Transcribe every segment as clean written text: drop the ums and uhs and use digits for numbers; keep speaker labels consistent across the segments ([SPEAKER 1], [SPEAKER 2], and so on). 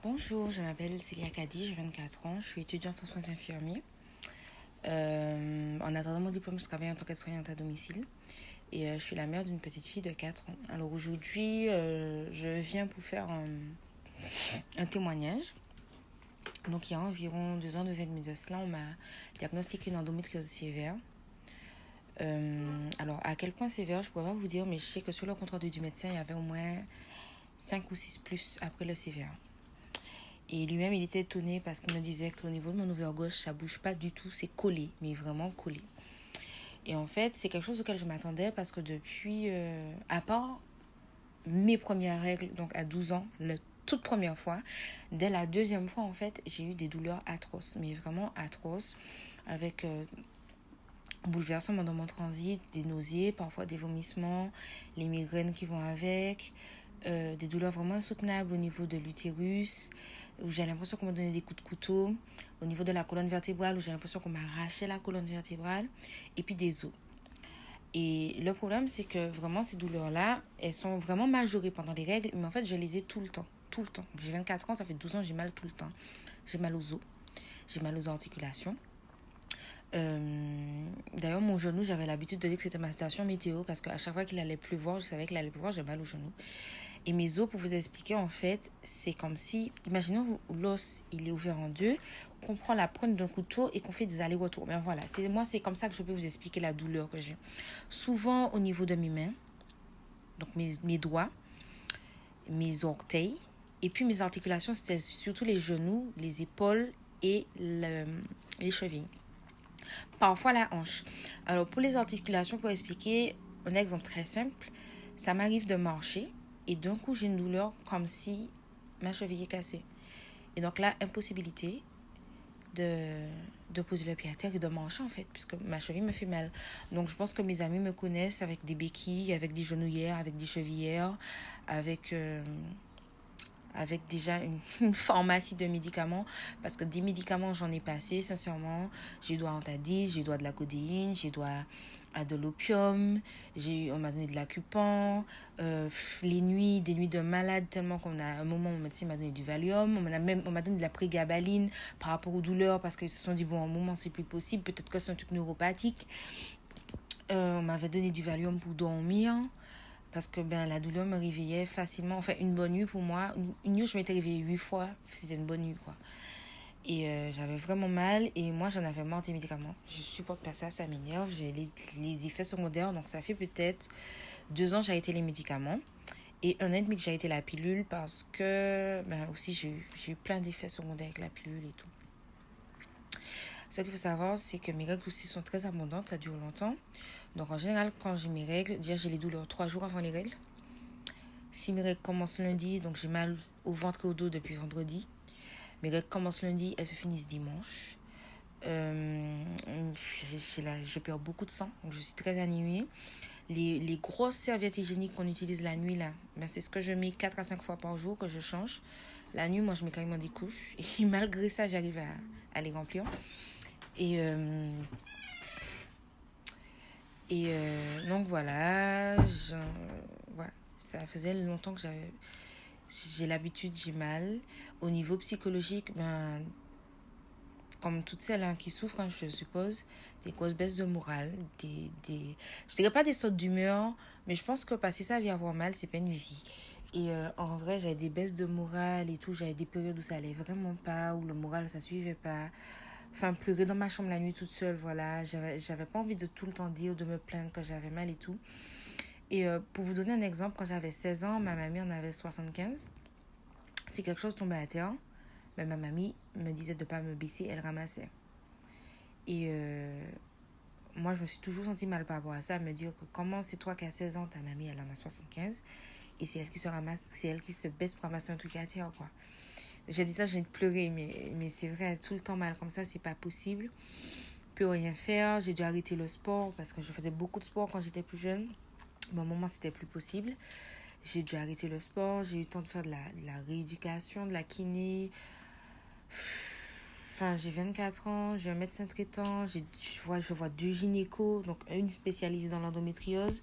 [SPEAKER 1] Bonjour, je m'appelle Célia Kadi, j'ai 24 ans, je suis étudiante en soins infirmiers. En attendant mon diplôme, je travaille en tant qu'aide-soignante à domicile et je suis la mère d'une petite fille de 4 ans. Alors aujourd'hui, je viens pour faire un témoignage. Donc il y a environ 2 ans, 2 ans et demi de cela, on m'a diagnostiqué une endométriose sévère. Alors à quel point sévère, je ne pourrais pas vous dire, mais je sais que sur le compte rendu du médecin, il y avait au moins 5 ou 6 plus après le sévère. Et lui-même, il était étonné parce qu'il me disait qu'au niveau de mon ovaire gauche, ça bouge pas du tout, c'est collé, mais vraiment collé. Et en fait, c'est quelque chose auquel je m'attendais parce que depuis, à part mes premières règles, donc à 12 ans, la toute première fois, dès la deuxième fois, en fait, j'ai eu des douleurs atroces, mais vraiment atroces, avec bouleversement dans mon transit, des nausées, parfois des vomissements, les migraines qui vont avec, des douleurs vraiment insoutenables au niveau de l'utérus, où j'ai l'impression qu'on m'a donné des coups de couteau, au niveau de la colonne vertébrale, où j'ai l'impression qu'on m'a arraché la colonne vertébrale, et puis des os. Et le problème, c'est que vraiment, ces douleurs-là, elles sont vraiment majorées pendant les règles, mais en fait, je les ai tout le temps. Tout le temps. J'ai 24 ans, ça fait 12 ans, j'ai mal tout le temps. J'ai mal aux os, j'ai mal aux articulations. D'ailleurs, mon genou, j'avais l'habitude de dire que c'était ma station météo parce qu'à chaque fois qu'il allait pleuvoir, je savais qu'il allait pleuvoir, j'ai mal au genou. Et mes os, pour vous expliquer, en fait, c'est comme si, imaginons l'os, il est ouvert en deux, qu'on prend la pointe d'un couteau et qu'on fait des allers-retours. Mais voilà, c'est comme ça que je peux vous expliquer la douleur que j'ai. Souvent au niveau de mes mains, donc mes doigts, mes orteils, et puis mes articulations, c'était surtout les genoux, les épaules et les chevilles. Parfois la hanche. Alors pour les articulations, pour expliquer un exemple très simple, ça m'arrive de marcher et d'un coup j'ai une douleur comme si ma cheville est cassée. Et donc là, impossibilité de, de poser le pied à terre et de marcher en fait, puisque ma cheville me fait mal. Donc je pense que mes amis me connaissent avec des béquilles, avec des genouillères, avec des chevillères, avec avec déjà une pharmacie de médicaments parce que des médicaments j'en ai passé sincèrement. J'ai droit à Antadis, j'ai droit de la codéine, j'ai droit à de l'opium, on m'a donné de l'acupan, les nuits, des nuits de malade tellement qu'on a un moment mon médecin m'a donné du Valium, on m'a donné de la prégabaline par rapport aux douleurs parce qu'ils se sont dit bon un moment c'est plus possible, peut-être que c'est un truc neuropathique. On m'avait donné du Valium pour dormir parce que la douleur me réveillait facilement. Enfin, une bonne nuit pour moi. Une nuit, je m'étais réveillée 8 fois. C'était une bonne nuit, quoi. Et j'avais vraiment mal. Et moi, j'en avais marre des médicaments. Je supporte pas ça, ça m'énerve. J'ai les effets secondaires. Donc, ça fait peut-être 2 ans que j'ai arrêté les médicaments. Et un an et demi que j'ai arrêté la pilule parce que, aussi, j'ai eu plein d'effets secondaires avec la pilule et tout. Ce qu'il faut savoir, c'est que mes règles aussi sont très abondantes. Ça dure longtemps. Donc, en général, quand j'ai mes règles, déjà, j'ai les douleurs 3 jours avant les règles. Si mes règles commencent lundi, donc j'ai mal au ventre et au dos depuis vendredi. Mes règles commencent lundi, elles se finissent dimanche. Euh, je perds beaucoup de sang, donc je suis très anémiée. Les grosses serviettes hygiéniques qu'on utilise la nuit, là, c'est ce que je mets 4 à 5 fois par jour que je change. La nuit, moi, je mets carrément des couches. Et malgré ça, j'arrive à les remplir. Et, euh, donc voilà, voilà, ça faisait longtemps que j'ai l'habitude, j'ai mal. Au niveau psychologique, comme toutes celles qui souffrent, je suppose, des grosses baisses de morale, je dirais pas des sautes d'humeur, mais je pense que passer sa vie à avoir mal, c'est pas une vie. Et en vrai, j'avais des baisses de morale et tout, j'avais des périodes où ça allait vraiment pas, où le moral ça suivait pas. Enfin, pleurer dans ma chambre la nuit toute seule, voilà. J'avais pas envie de tout le temps dire, de me plaindre que j'avais mal et tout. Et pour vous donner un exemple, quand j'avais 16 ans, ma mamie en avait 75. Si quelque chose tombait à terre, ma mamie me disait de ne pas me baisser, elle ramassait. Et moi, je me suis toujours sentie mal par rapport à ça, à me dire que comment c'est toi qui as 16 ans, ta mamie, elle en a 75, et c'est elle qui se ramasse, c'est elle qui se baisse pour ramasser un truc à terre, quoi. J'ai dit ça, je viens de pleurer, mais c'est vrai, tout le temps mal comme ça, c'est pas possible. Je peux rien faire, j'ai dû arrêter le sport parce que je faisais beaucoup de sport quand j'étais plus jeune. Mais à un moment, c'était plus possible. J'ai dû arrêter le sport, j'ai eu le temps de faire de la rééducation, de la kiné. Enfin, j'ai 24 ans, j'ai un médecin traitant, je vois 2 gynécos, donc une spécialisée dans l'endométriose,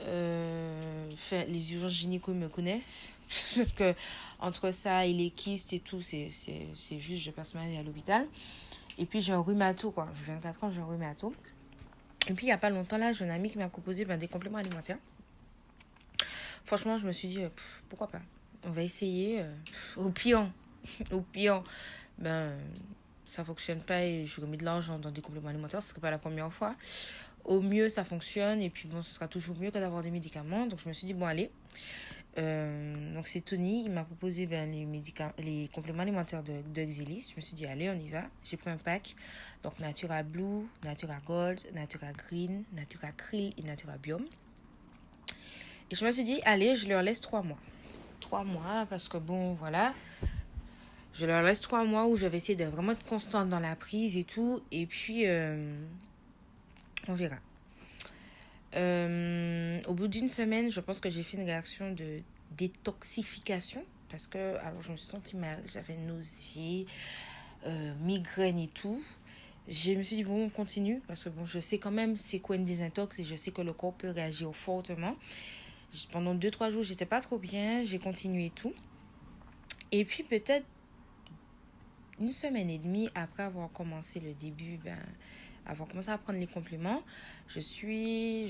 [SPEAKER 1] Enfin, les urgences gynéco me connaissent. Parce que entre ça et les kystes et tout, c'est juste, je passe ma vie à l'hôpital. Et puis j'ai un rhumato, quoi. J'ai 24 ans, j'ai un rhumato. Et puis il n'y a pas longtemps, là, j'ai un ami qui m'a proposé des compléments alimentaires. Franchement, je me suis dit, pourquoi pas. On va essayer. Au pire, au pire, ben, ça fonctionne pas et je remets de l'argent dans des compléments alimentaires. Ce serait pas la première fois. Au mieux, ça fonctionne. Et puis bon, ce sera toujours mieux que d'avoir des médicaments. Donc je me suis dit, bon, allez. Donc c'est Tony, il m'a proposé les compléments alimentaires de Xilis. Je me suis dit, allez, on y va. J'ai pris un pack. Donc Natura Blue, Natura Gold, Natura Green, Natura Krill et Natura Biome. Et je me suis dit, allez, je leur laisse 3 mois. 3 mois, parce que bon, voilà. Je leur laisse 3 mois où je vais essayer de vraiment être constante dans la prise et tout. Et puis, on verra. Au bout d'une semaine, je pense que j'ai fait une réaction de détoxification. Parce que, alors, je me suis sentie mal. J'avais nausée, migraine et tout. Je me suis dit, bon, on continue. Parce que, bon, je sais quand même c'est quoi une désintox et je sais que le corps peut réagir fortement. Pendant 2-3 jours, j'étais pas trop bien. J'ai continué tout. Et puis, peut-être une semaine et demie après avoir commencé le début, avoir commencé à prendre les compléments, je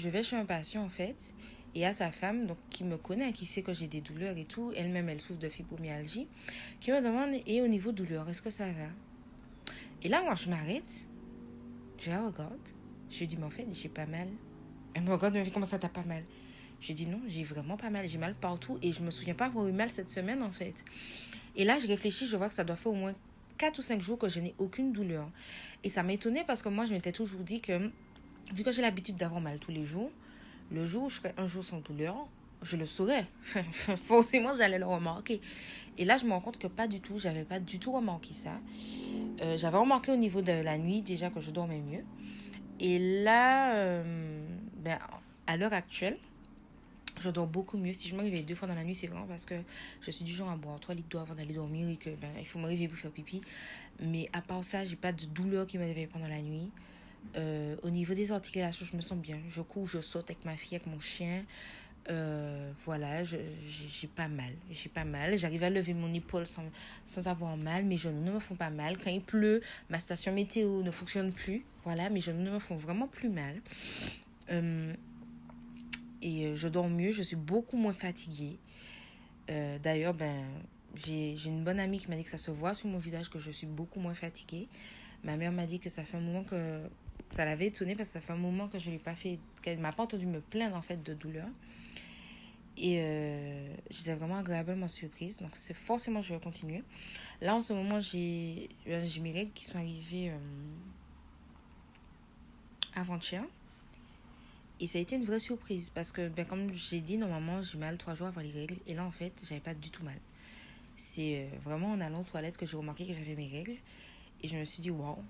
[SPEAKER 1] vais chez un patient en fait, et à sa femme, donc qui me connaît, qui sait que j'ai des douleurs et tout, elle-même elle souffre de fibromyalgie, qui me demande, et au niveau douleur, est-ce que ça va? Et là, moi je m'arrête, je la regarde, je lui dis, mais en fait, j'ai pas mal. Elle me regarde, elle me dit, comment ça t'as pas mal? Je dis non, j'ai vraiment pas mal, j'ai mal partout, et je me souviens pas avoir eu mal cette semaine en fait. Et là, je réfléchis, je vois que ça doit faire au moins 4 ou 5 jours que je n'ai aucune douleur. Et ça m'étonnait parce que moi, je m'étais toujours dit que, vu que j'ai l'habitude d'avoir mal tous les jours, le jour où je ferais un jour sans douleur, je le saurais. Forcément, j'allais le remarquer. Et là, je me rends compte que pas du tout, j'avais pas du tout remarqué ça. J'avais remarqué au niveau de la nuit déjà que je dormais mieux. Et là, à l'heure actuelle, je dors beaucoup mieux. Si je me réveille 2 fois dans la nuit, c'est vraiment parce que je suis du genre à boire 3 litres d'eau avant d'aller dormir et que il faut me réveiller pour faire pipi. Mais à part ça, j'ai pas de douleur qui me réveille pendant la nuit. Au niveau des articulations, je me sens bien. Je cours, je saute avec ma fille, avec mon chien. Voilà, j'ai pas mal. J'ai pas mal. J'arrive à lever mon épaule sans avoir mal. Mes genoux ne me font pas mal. Quand il pleut, ma station météo ne fonctionne plus. Voilà, mes genoux ne me font vraiment plus mal. Et je dors mieux, je suis beaucoup moins fatiguée. D'ailleurs, j'ai une bonne amie qui m'a dit que ça se voit sur mon visage que je suis beaucoup moins fatiguée. Ma mère m'a dit que ça fait un moment que ça l'avait étonnée parce que ça fait un moment que je l'ai pas fait, qu'elle m'a pas entendu me plaindre en fait de douleur. Et j'étais vraiment agréablement surprise. Donc c'est forcément je vais continuer. Là en ce moment j'ai mes règles qui sont arrivées avant-hier. Et ça a été une vraie surprise parce que, comme j'ai dit, normalement, j'ai mal 3 jours avant les règles. Et là, en fait, j'avais pas du tout mal. C'est vraiment en allant aux toilettes que j'ai remarqué que j'avais mes règles. Et je me suis dit, waouh.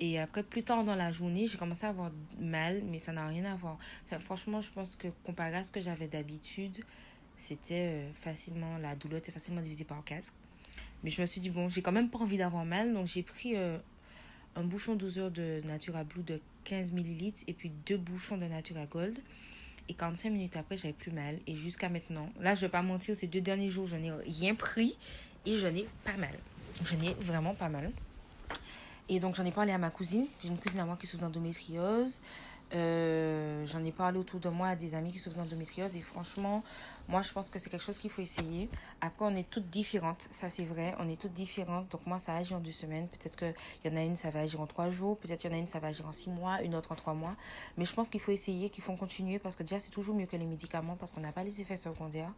[SPEAKER 1] Et après, plus tard dans la journée, j'ai commencé à avoir mal, mais ça n'a rien à voir. Enfin, franchement, je pense que comparé à ce que j'avais d'habitude, c'était facilement, la douleur était facilement divisée par 4. Mais je me suis dit, bon, j'ai quand même pas envie d'avoir mal. Donc, j'ai pris un bouchon 12 heures de Natura Blue de 15 millilitres et puis 2 bouchons de Natura Gold. Et 45 minutes après, j'avais plus mal. Et jusqu'à maintenant, là, je vais pas mentir, ces 2 derniers jours, je n'ai rien pris et je n'ai pas mal. Je n'ai vraiment pas mal. Et donc, j'en ai parlé à ma cousine. J'ai une cousine à moi qui souffre d'endométriose. J'en ai parlé autour de moi à des amis qui souffrent d'endométriose. Et franchement, moi, je pense que c'est quelque chose qu'il faut essayer. Après, on est toutes différentes. Ça, c'est vrai. On est toutes différentes. Donc, moi, ça agit en 2 semaines. Peut-être qu'il y en a une, ça va agir en 3 jours. Peut-être qu'il y en a une, ça va agir en 6 mois. Une autre en 3 mois. Mais je pense qu'il faut essayer, qu'il faut continuer. Parce que déjà, c'est toujours mieux que les médicaments. Parce qu'on n'a pas les effets secondaires.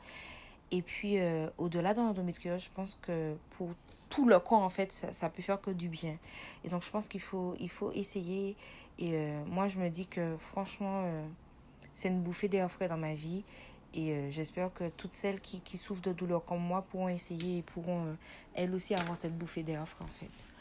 [SPEAKER 1] Et puis, au-delà de l'endométriose, je pense que pour tout le corps, en fait, ça peut faire que du bien. Et donc, je pense qu'il faut essayer. Et moi, je me dis que, franchement, c'est une bouffée d'air frais dans ma vie. Et j'espère que toutes celles qui souffrent de douleurs comme moi pourront essayer et pourront, elles aussi, avoir cette bouffée d'air frais, en fait.